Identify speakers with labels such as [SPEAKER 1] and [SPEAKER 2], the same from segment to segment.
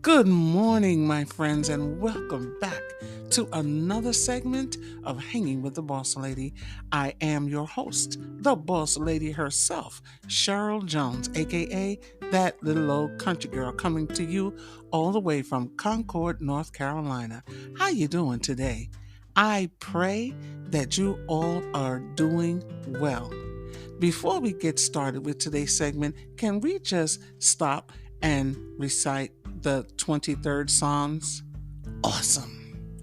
[SPEAKER 1] Good morning, my friends, and welcome back to another segment of Hanging with the Boss Lady. I am your host, the Boss Lady herself, Cheryl Jones, aka that little old country girl, coming to you all the way from Concord, North Carolina. How you doing today? I pray that you all are doing well. Before we get started with today's segment, can we just stop and recite the 23rd Psalms? Awesome.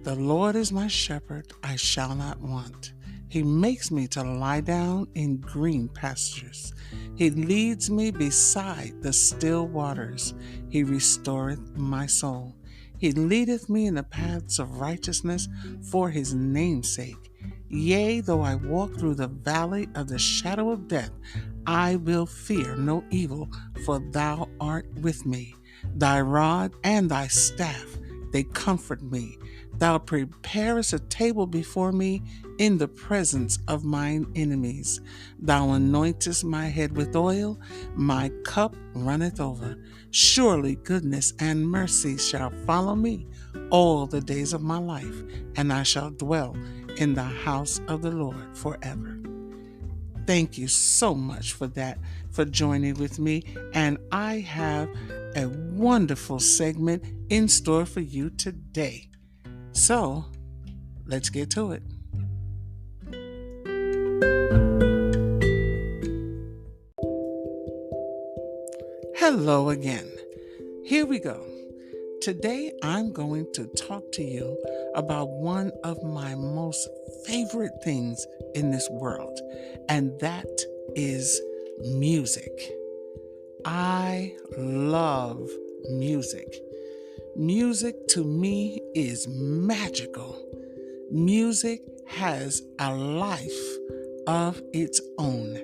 [SPEAKER 1] The Lord is my shepherd, I shall not want. He makes me to lie down in green pastures. He leads me beside the still waters. He restoreth my soul. He leadeth me in the paths of righteousness for his name's sake. Yea, though I walk through the valley of the shadow of death, I will fear no evil, for thou art with me. Thy rod and thy staff, they comfort me. Thou preparest a table before me in the presence of mine enemies. Thou anointest my head with oil, my cup runneth over. Surely goodness and mercy shall follow me all the days of my life, and I shall dwell in the house of the Lord forever. Thank you so much for that, for joining with me. And I have a wonderful segment in store for you today. So let's get to it. Hello again. Here we go. Today I'm going to talk to you about one of my most favorite things in this world, and that is music. I love music. Music to me is magical. Music has a life of its own.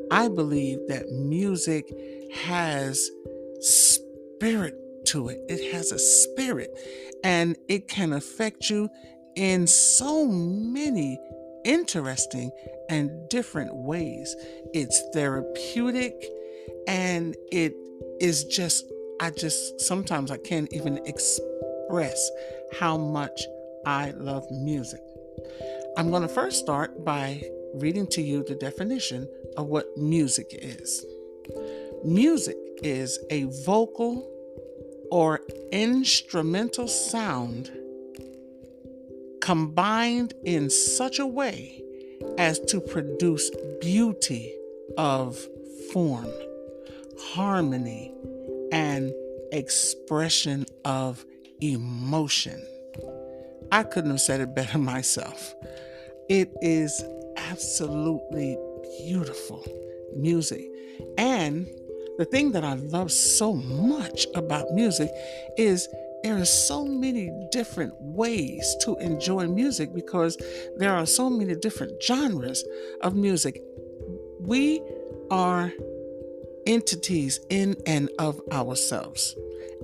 [SPEAKER 1] I believe that music has spirit to it. It has a spirit, and it can affect you in so many interesting and different ways. It's therapeutic, and it is sometimes I can't even express how much I love music. I'm going to first start by reading to you the definition of what music is. Music is a vocal or instrumental sound combined in such a way as to produce beauty of form, harmony, and expression of emotion. I couldn't have said it better myself. It is absolutely beautiful music. And the thing that I love so much about music is there are so many different ways to enjoy music because there are so many different genres of music. We are entities in and of ourselves.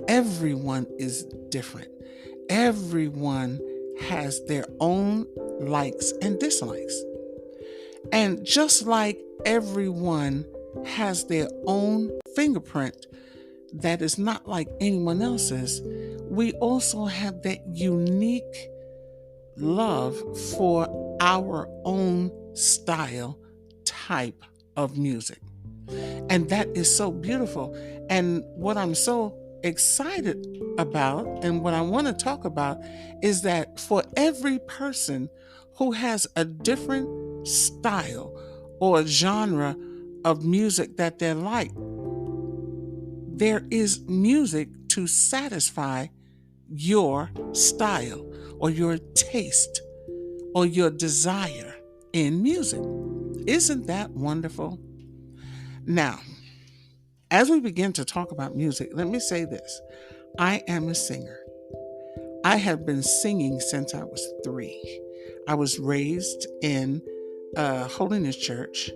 [SPEAKER 1] Everyone is different. Everyone has their own likes and dislikes. And just like everyone has their own fingerprint that is not like anyone else's, we also have that unique love for our own style type of music. And that is so beautiful. And what I'm so excited about and what I want to talk about is that for every person who has a different style or genre of music that they like, there is music to satisfy your style or your taste or your desire in music. Isn't that wonderful? Now, as we begin to talk about music, let me say this. I am a singer. I have been singing since I was 3. I was raised in a holiness church,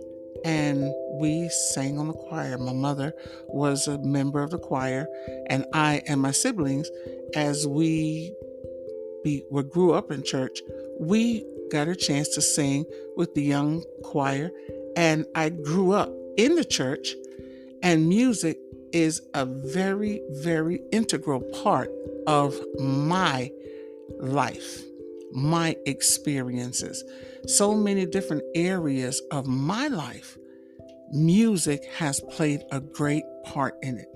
[SPEAKER 1] and we sang on the choir. My mother was a member of the choir, and I and my siblings, as we grew up in church, we got a chance to sing with the young choir, and I grew up in the church, and music is a very, very integral part of my life, my experiences. So many different areas of my life, music has played a great part in it.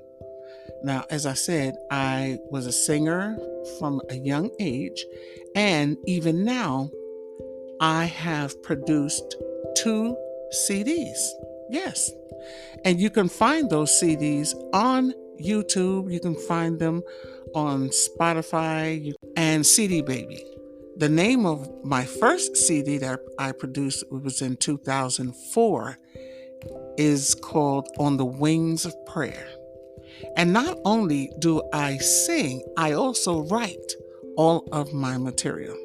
[SPEAKER 1] Now, as I said, I was a singer from a young age, and even now, I have produced 2 CDs. Yes. And you can find those CDs on YouTube. You can find them on Spotify and CD Baby. The name of my first CD that I produced was in 2004 is called On the Wings of Prayer. And not only do I sing, I also write all of my material.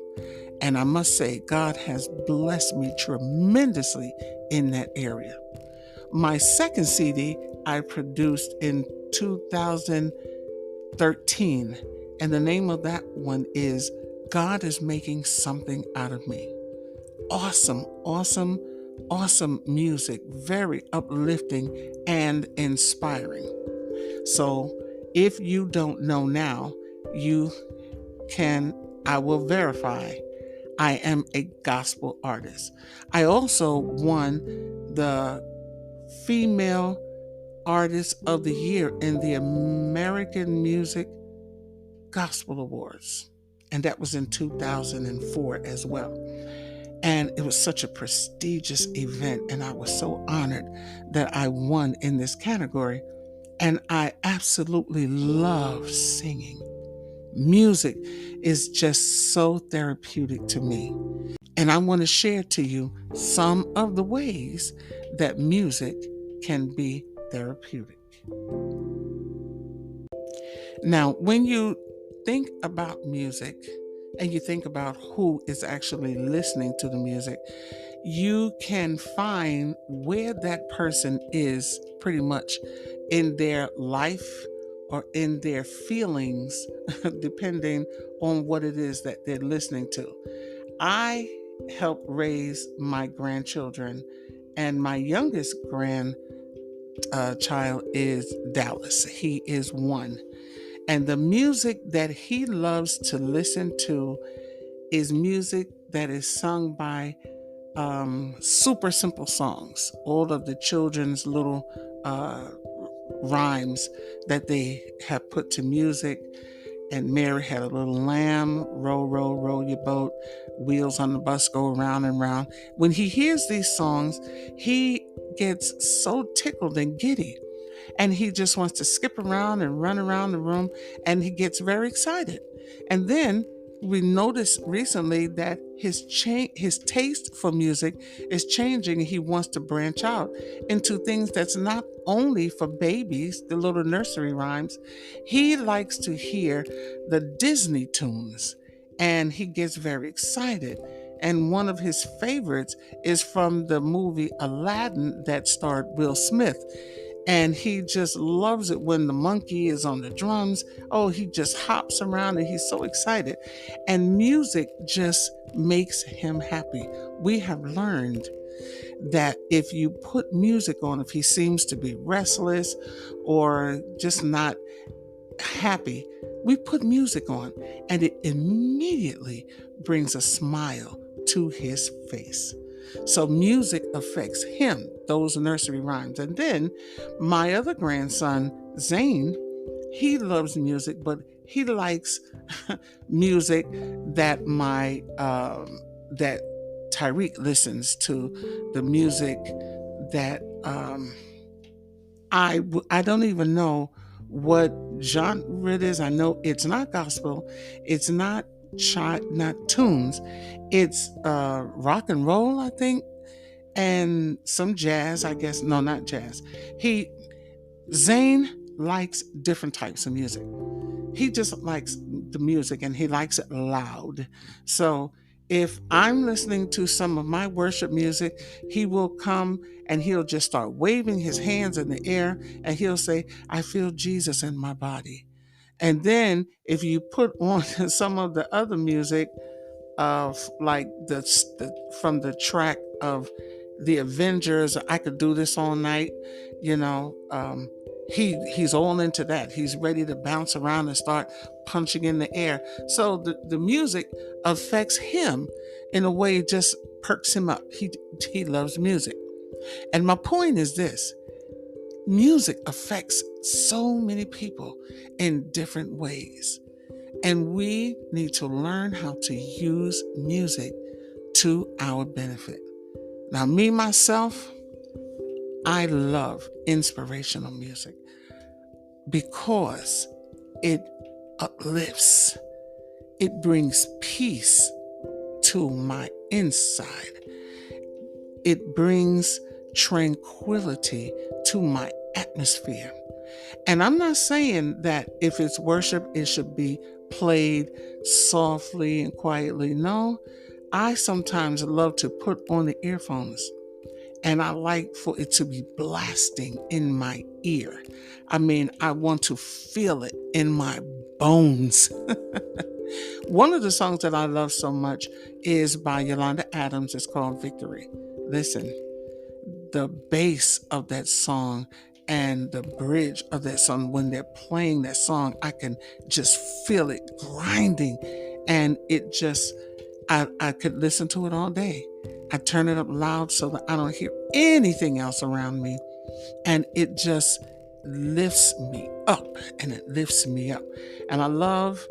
[SPEAKER 1] And I must say, God has blessed me tremendously in that area. My second CD I produced in 2013, and the name of that one is God is Making Something Out of Me. Awesome, awesome, awesome music, very uplifting and inspiring. So if you don't know now, you can, I will verify, I am a gospel artist. I also won the Female Artist of the Year in the American Music Gospel Awards. And that was in 2004 as well. And it was such a prestigious event, and I was so honored that I won in this category. And I absolutely love singing. Music is just so therapeutic to me. And I want to share to you some of the ways that music can be therapeutic. Now, when you think about music and you think about who is actually listening to the music, you can find where that person is pretty much in their life or in their feelings, depending on what it is that they're listening to. I help raise my grandchildren, and my youngest grandchild is Dallas. He is 1. And the music that he loves to listen to is music that is sung by super simple songs. All of the children's little rhymes that they have put to music. And Mary had a little lamb, row, row, row your boat, wheels on the bus go round and round. When he hears these songs, he gets so tickled and giddy, and he just wants to skip around and run around the room, and he gets very excited. And then we noticed recently that his taste for music is changing. He wants to branch out into things that's not only for babies, the little nursery rhymes. He likes to hear the Disney tunes, and he gets very excited. And one of his favorites is from the movie Aladdin that starred Will Smith. And he just loves it when the monkey is on the drums. Oh, he just hops around and he's so excited. And music just makes him happy. We have learned that if you put music on, if he seems to be restless or just not happy, we put music on and it immediately brings a smile to his face. So music affects him, those nursery rhymes. And then my other grandson, Zane, he loves music, but he likes music that that Tyreek listens to, the music that I don't even know what genre it is. I know it's not gospel, it's not tunes, it's rock and roll, I think, and some jazz, I guess. No, not jazz. Zane likes different types of music. He just likes the music and he likes it loud. So if I'm listening to some of my worship music, he will come and he'll just start waving his hands in the air and he'll say, I feel Jesus in my body. And then if you put on some of the other music of like from the track of the Avengers, I Could Do This All Night, you know, he's all into that. He's ready to bounce around and start punching in the air. So the music affects him in a way it just perks him up. He loves music. And my point is this: music affects so many people in different ways. And we need to learn how to use music to our benefit. Now, me, myself, I love inspirational music because it uplifts, it brings peace to my inside, it brings tranquility to my atmosphere. And I'm not saying that if it's worship, it should be played softly and quietly. No, I sometimes love to put on the earphones and I like for it to be blasting in my ear. I mean, I want to feel it in my bones. One of the songs that I love so much is by Yolanda Adams. It's called Victory. Listen, the bass of that song and the bridge of that song, when they're playing that song, I can just feel it grinding. And it just, I could listen to it all day. I turn it up loud so that I don't hear anything else around me. And it just lifts me up and it lifts me up. And I love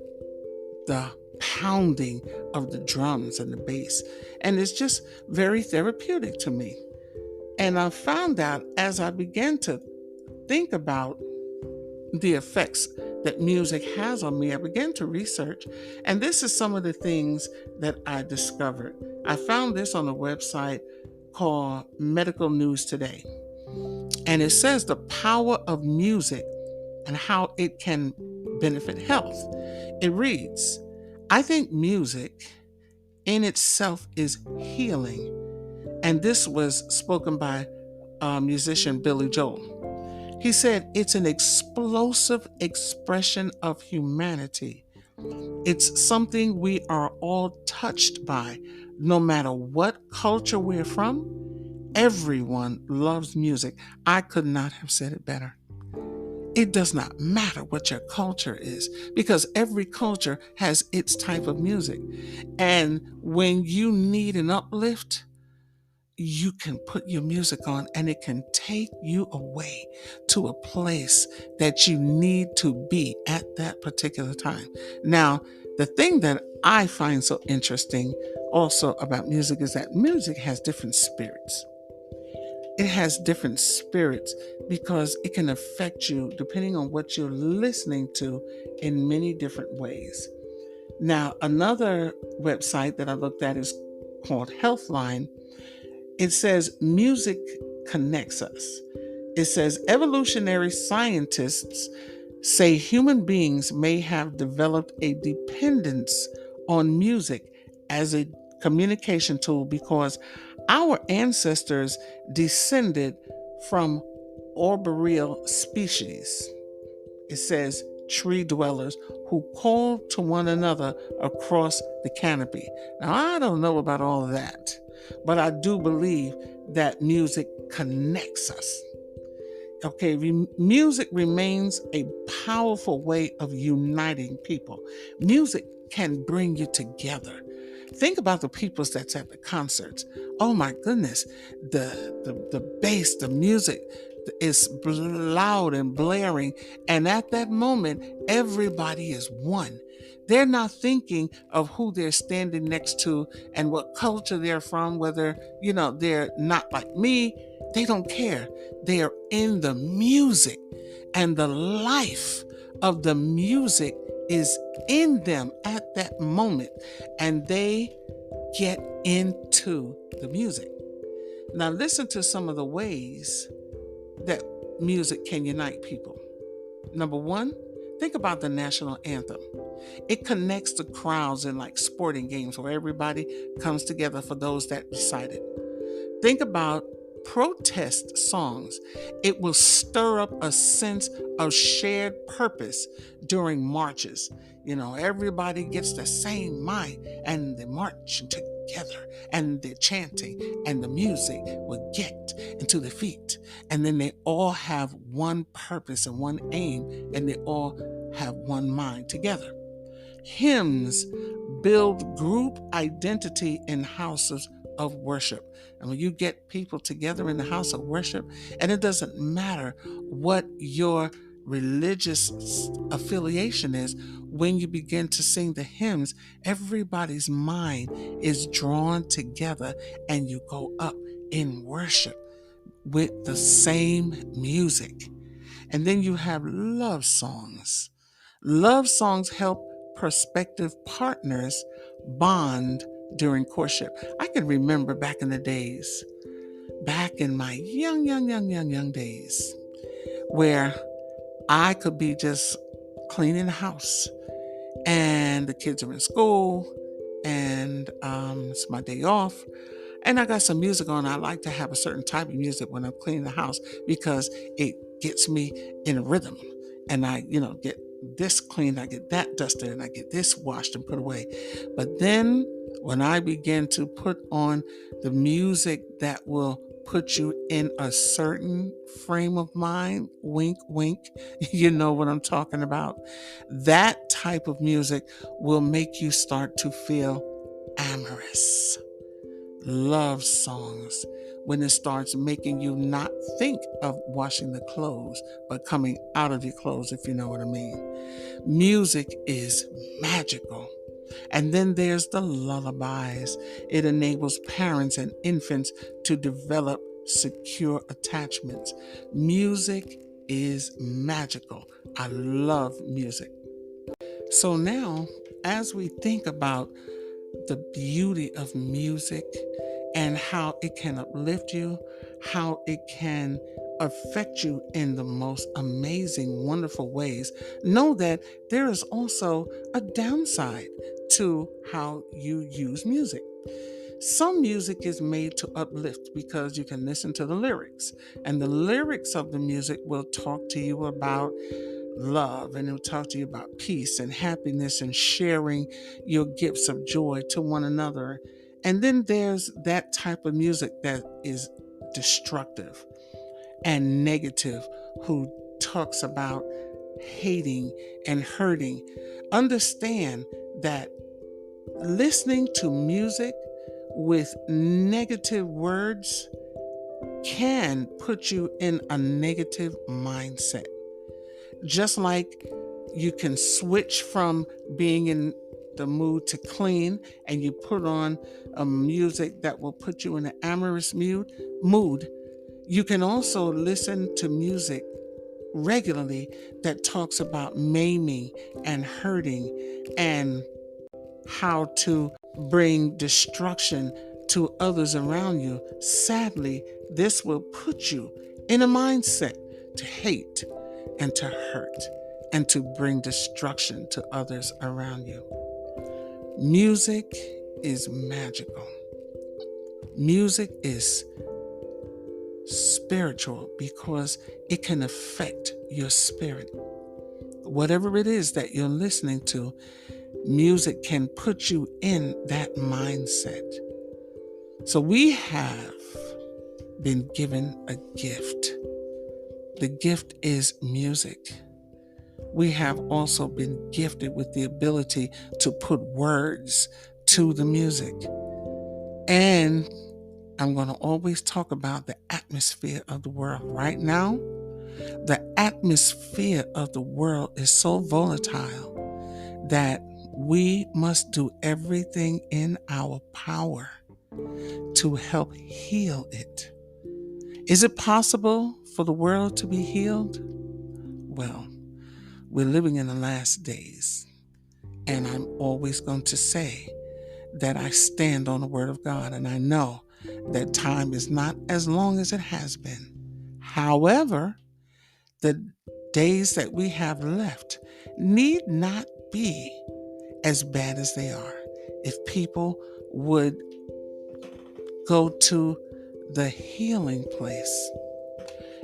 [SPEAKER 1] the pounding of the drums and the bass. And it's just very therapeutic to me. And I found out as I began to think about the effects that music has on me, I began to research. And this is some of the things that I discovered. I found this on a website called Medical News Today. And it says the power of music and how it can benefit health. It reads, I think music in itself is healing. And this was spoken by musician Billy Joel. He said, it's an explosive expression of humanity. It's something we are all touched by. No matter what culture we're from, everyone loves music. I could not have said it better. It does not matter what your culture is because every culture has its type of music. And when you need an uplift, you can put your music on and it can take you away to a place that you need to be at that particular time. Now, the thing that I find so interesting also about music is that music has different spirits. It has different spirits because it can affect you depending on what you're listening to in many different ways. Now, another website that I looked at is called Healthline. It says music connects us. It says evolutionary scientists say human beings may have developed a dependence on music as a communication tool because our ancestors descended from arboreal species. It says tree dwellers who called to one another across the canopy. Now, I don't know about all of that, but I do believe that music connects us. Okay, music remains a powerful way of uniting people. Music can bring you together. Think about the people that's at the concerts. Oh my goodness, the bass, the music is loud and blaring. And at that moment, everybody is one. They're not thinking of who they're standing next to and what culture they're from, whether, they're not like me. They don't care. They are in the music, and the life of the music is in them at that moment, and they get into the music. Now, listen to some of the ways that music can unite people. Number one, think about the national anthem. It connects the crowds in like sporting games where everybody comes together for those that recite it. Think about protest songs. It will stir up a sense of shared purpose during marches. Everybody gets the same mind and they're marching together and they're chanting and the music will get into the feet. And then they all have one purpose and one aim and they all have one mind together. Hymns build group identity in houses of worship. And when you get people together in the house of worship, and it doesn't matter what your religious affiliation is, when you begin to sing the hymns, everybody's mind is drawn together and you go up in worship with the same music. And then you have love songs. Love songs help prospective partners bond during courtship. I can remember back in the days, back in my young days, where I could be just cleaning the house and the kids are in school and it's my day off. And I got some music on. I like to have a certain type of music when I'm cleaning the house because it gets me in a rhythm. And I, get this cleaned, I get that dusted, and I get this washed and put away. But then when I begin to put on the music that will put you in a certain frame of mind, wink, wink, you know what I'm talking about. That type of music will make you start to feel amorous. Love songs, when it starts making you not think of washing the clothes, but coming out of your clothes, if you know what I mean. Music is magical. And then there's the lullabies. It enables parents and infants to develop secure attachments. Music is magical. I love music. So now, as we think about the beauty of music and how it can uplift you, how it can affect you in the most amazing, wonderful ways, know that there is also a downside to how you use music. Some music is made to uplift because you can listen to the lyrics, and the lyrics of the music will talk to you about love, and it'll talk to you about peace and happiness and sharing your gifts of joy to one another. And then there's that type of music that is destructive and negative, who talks about hating and hurting. Understand that listening to music with negative words can put you in a negative mindset. Just like you can switch from being in the mood to clean and you put on a music that will put you in an amorous mood, you can also listen to music regularly that talks about maiming and hurting and how to bring destruction to others around you. Sadly, this will put you in a mindset to hate and to hurt and to bring destruction to others around you. Music is magical. Music is spiritual because it can affect your spirit. Whatever it is that you're listening to, music can put you in that mindset. So we have been given a gift. The gift is music. We have also been gifted with the ability to put words to the music. And I'm going to always talk about the atmosphere of the world. Right now, the atmosphere of the world is so volatile that we must do everything in our power to help heal it. Is it possible for the world to be healed? Well, we're living in the last days, and I'm always going to say that I stand on the Word of God, and I know that time is not as long as it has been. However, the days that we have left need not be as bad as they are. If people would go to the healing place.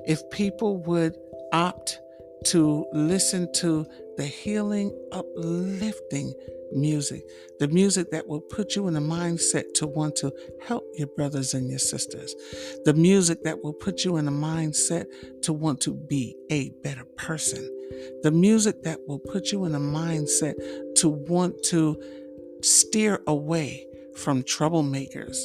[SPEAKER 1] If people would opt to listen to the healing, uplifting music, the music that will put you in a mindset to want to help your brothers and your sisters, the music that will put you in a mindset to want to be a better person, the music that will put you in a mindset to want to steer away from troublemakers,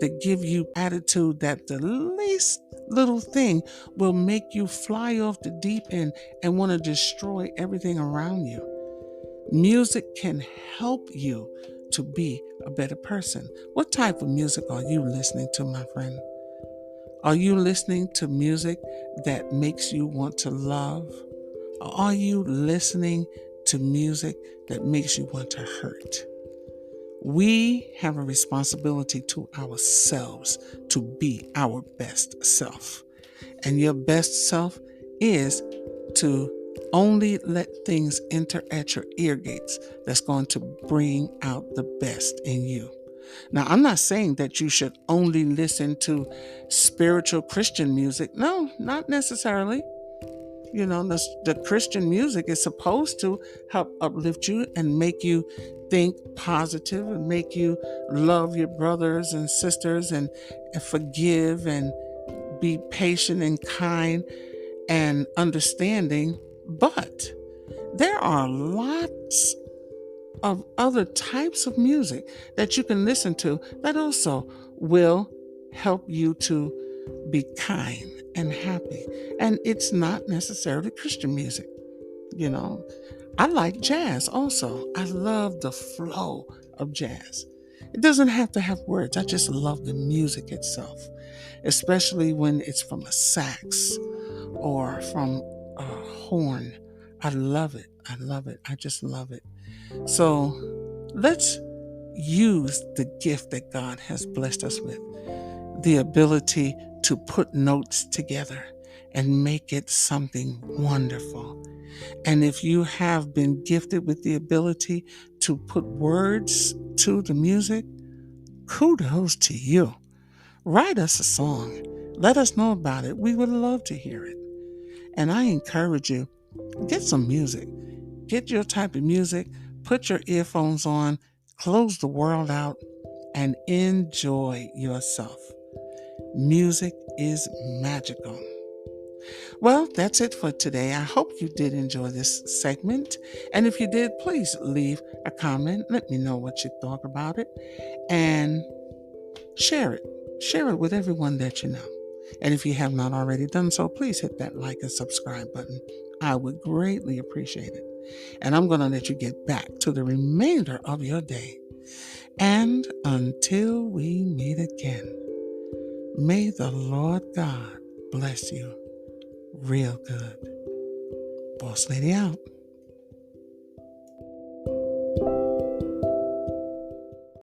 [SPEAKER 1] that give you attitude that the least little thing will make you fly off the deep end and want to destroy everything around you. Music can help you to be a better person. What type of music are you listening to, my friend? Are you listening to music that makes you want to love? Or are you listening to music that makes you want to hurt? We have a responsibility to ourselves to be our best self. And your best self is to only let things enter at your ear gates that's going to bring out the best in you. Now, I'm not saying that you should only listen to spiritual Christian music. No, not necessarily. The Christian music is supposed to help uplift you and make you think positive and make you love your brothers and sisters and forgive and be patient and kind and understanding. But there are lots of other types of music that you can listen to that also will help you to be kind and happy. And it's not necessarily Christian music. I like jazz also. I love the flow of jazz. It doesn't have to have words. I just love the music itself, especially when it's from a sax or from a horn. I love it. I love it. I just love it. So let's use the gift that God has blessed us with, the ability to put notes together and make it something wonderful. And if you have been gifted with the ability to put words to the music, kudos to you. Write us a song. Let us know about it. We would love to hear it. And I encourage you, get some music. Get your type of music, put your earphones on, close the world out, and enjoy yourself. Music is magical. Well, that's it for today. I hope you did enjoy this segment. And if you did, please leave a comment. Let me know what you thought about it. And share it. Share it with everyone that you know. And if you have not already done so, please hit that like and subscribe button. I would greatly appreciate it. And I'm going to let you get back to the remainder of your day. And until we meet again, may the Lord God bless you real good. Boss Lady out.